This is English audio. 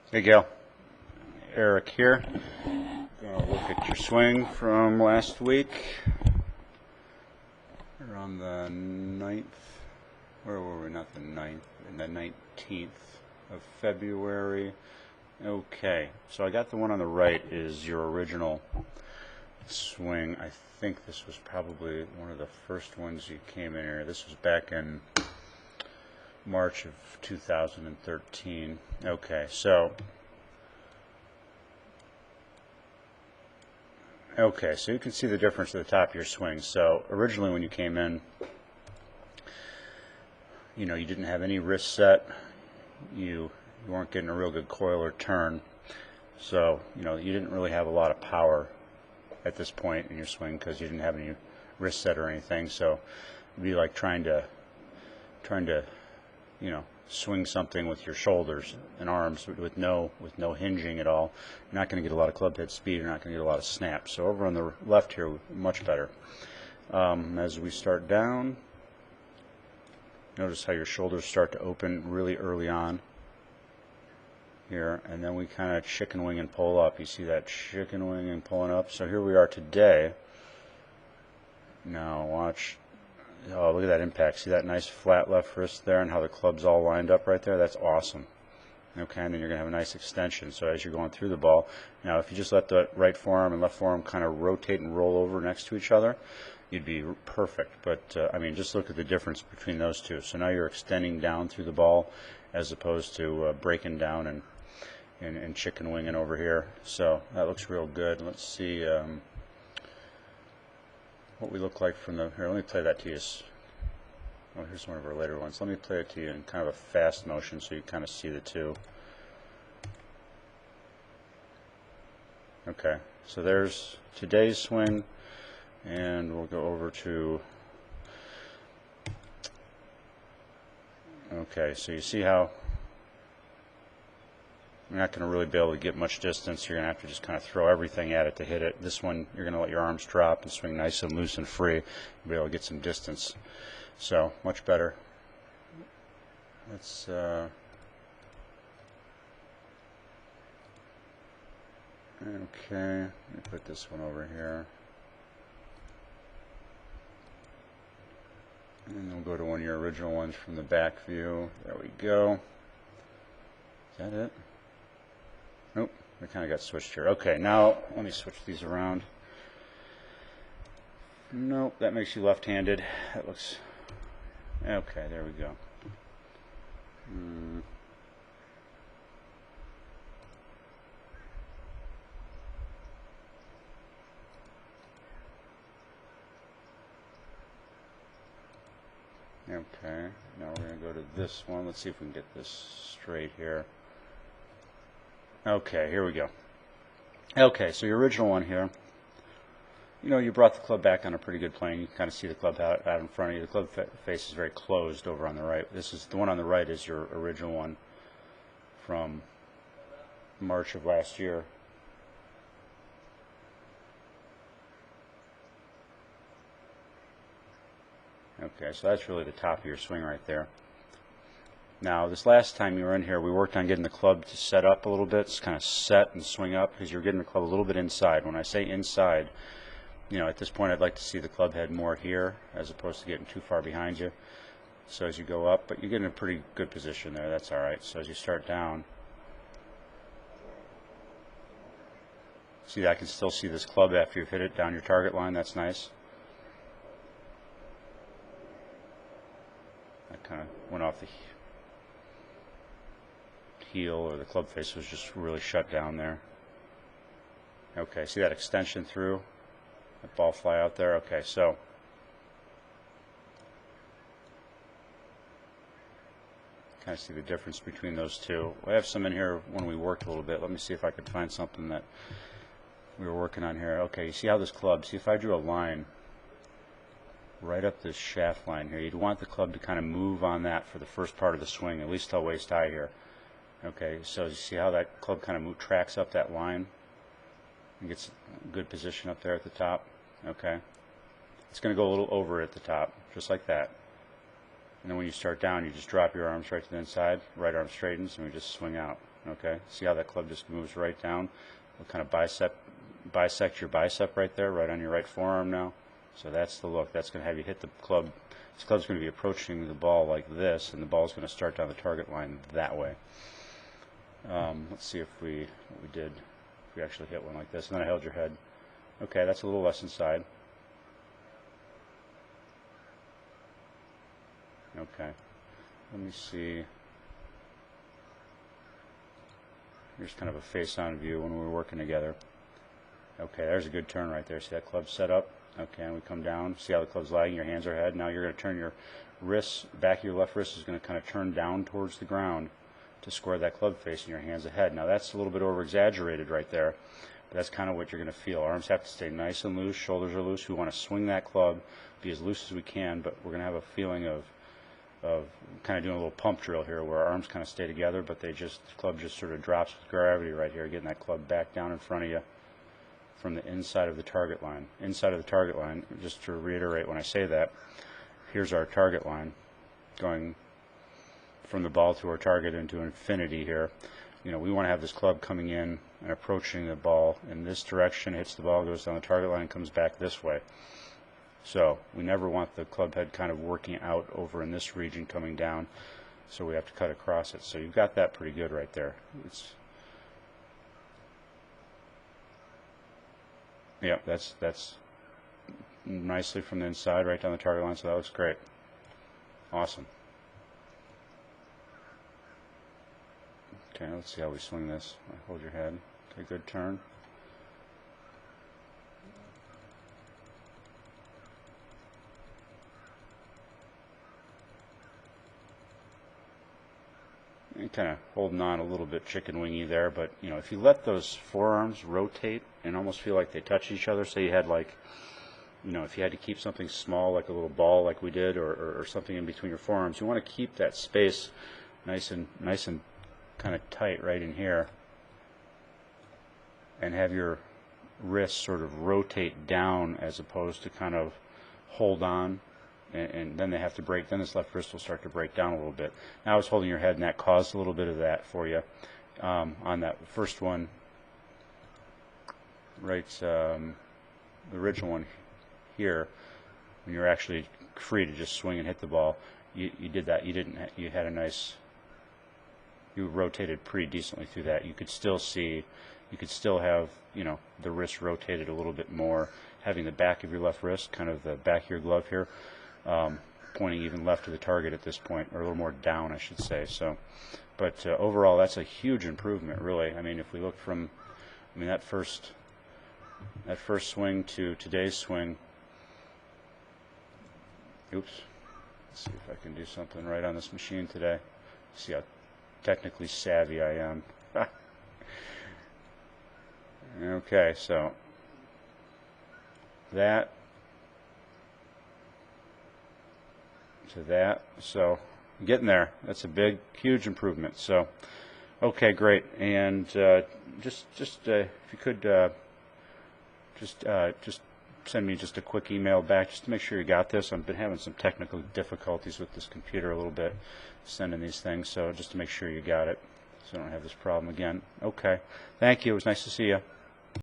Hey Gail, Eric here. Gonna look at your swing from last week. We're on the 9th. Where were we? Not the 9th, and the 19th of February. Okay, so I got the one on the right is your original swing. I think this was probably one of the first ones you came in here. This was back in March of 2013. Okay, so you can see the difference at the top of your swing. So originally when you came in, you didn't have any wrist set. You weren't getting a real good coil or turn. So, you didn't really have a lot of power at this point in your swing because you didn't have any wrist set or anything. So it'd be like trying to swing something with your shoulders and arms with no hinging at all. You're not going to get a lot of club head speed. You're not going to get a lot of snap. So over on the left here, much better. As we start down, notice how your shoulders start to open really early on here, and then we kind of chicken wing and pull up. You see that chicken wing and pulling up? So here we are today. Now watch. Oh, look at that impact. See that nice flat left wrist there and how the club's all lined up right there? That's awesome. Okay, and then you're going to have a nice extension. So as you're going through the ball, now if you just let the right forearm and left forearm kind of rotate and roll over next to each other, you'd be perfect. But, I mean, just look at the difference between those two. So now you're extending down through the ball as opposed to breaking down and chicken winging over here. So that looks real good. Let's see what we look like from the, here, let me play that to you. Oh, here's one of our later ones. Let me play it to you in kind of a fast motion so you kind of see the two. Okay, so there's today's swing, and we'll go over to, okay, so you see how you're not going to really be able to get much distance. You're going to have to just kind of throw everything at it to hit it. This one, you're going to let your arms drop and swing nice and loose and free. You'll be able to get some distance. So, much better. Let's, okay, let me put this one over here. And we'll go to one of your original ones from the back view. There we go. Is that it? Nope, we kind of got switched here. Okay, now let me switch these around. Nope, that makes you left-handed. That looks, okay, there we go. Okay, now we're going to go to this one. Let's see if we can get this straight here. Okay, here we go. Okay, so your original one here, you brought the club back on a pretty good plane. You can kind of see the club out in front of you. The club face is very closed over on the right. This is the one on the right is your original one from March of last year. Okay, so that's really the top of your swing right there. Now, this last time you were in here, we worked on getting the club to set up a little bit. It's kind of set and swing up because you're getting the club a little bit inside. When I say inside, at this point I'd like to see the club head more here as opposed to getting too far behind you. So as you go up, but you're getting a pretty good position there. That's all right. So as you start down, see, I can still see this club after you've hit it down your target line. That's nice. That kind of went off the heel, or the club face was just really shut down there. Okay, see that extension through? That ball fly out there? Okay, so kind of see the difference between those two. I have some in here when we worked a little bit. Let me see if I could find something that we were working on here. Okay, you see how this club, see if I drew a line right up this shaft line here, you'd want the club to kind of move on that for the first part of the swing, at least till waist high here. Okay, so you see how that club kind of tracks up that line and gets a good position up there at the top. Okay, it's going to go a little over at the top, just like that. And then when you start down, you just drop your arms right to the inside, right arm straightens, and we just swing out. Okay, see how that club just moves right down? It'll kind of bisect your bicep right there, right on your right forearm now. So that's the look. That's going to have you hit the club. This club's going to be approaching the ball like this, and the ball's going to start down the target line that way. Let's see if what we did, if we actually hit one like this, and then I held your head. Okay, that's a little less inside. Okay, let me see. Here's kind of a face-on view when we were working together. Okay, there's a good turn right there. See that club set up? Okay, and we come down. See how the club's lagging? Your hands are ahead. Now you're going to turn your wrists, back of your left wrist is going to kind of turn down towards the ground to square that club face, and your hands ahead. Now that's a little bit over-exaggerated right there, but that's kind of what you're going to feel. Arms have to stay nice and loose. Shoulders are loose. We want to swing that club, be as loose as we can, but we're going to have a feeling of kind of doing a little pump drill here where our arms kind of stay together, but the club just sort of drops with gravity right here, getting that club back down in front of you from the inside of the target line. Inside of the target line, just to reiterate when I say that, here's our target line going from the ball to our target into infinity here. You know, we want to have this club coming in and approaching the ball in this direction, hits the ball, goes down the target line, and comes back this way. So we never want the club head kind of working out over in this region coming down, so we have to cut across it. So you've got that pretty good right there. Yeah, that's nicely from the inside right down the target line, so that looks great. Awesome. Okay, let's see how we swing this. Hold your head. Okay, good turn. And kind of holding on a little bit chicken wingy there, but you know, if you let those forearms rotate and almost feel like they touch each other, say you had like, you know, if you had to keep something small like a little ball like we did, or something in between your forearms, you want to keep that space nice and kind of tight right in here, and have your wrists sort of rotate down as opposed to kind of hold on. And then they have to break, then this left wrist will start to break down a little bit. Now I was holding your head, and that caused a little bit of that for you. On that first one, right, the original one here, when you're actually free to just swing and hit the ball, you did that. You had a nice, you rotated pretty decently through that. You could still see, you could still have, you know, the wrist rotated a little bit more, having the back of your left wrist, kind of the back of your glove here, pointing even left of the target at this point, or a little more down, I should say. So, but overall, that's a huge improvement, really. I mean, if we look from, I mean, that first swing to today's swing. Oops. Let's see if I can do something right on this machine today. See how technically savvy I am. Okay, so that to that, so getting there. That's a big, huge improvement. So, okay, great. And just if you could just send me just a quick email back just to make sure you got this. I've been having some technical difficulties with this computer a little bit, sending these things, so just to make sure you got it, so I don't have this problem again. Okay, thank you. It was nice to see you.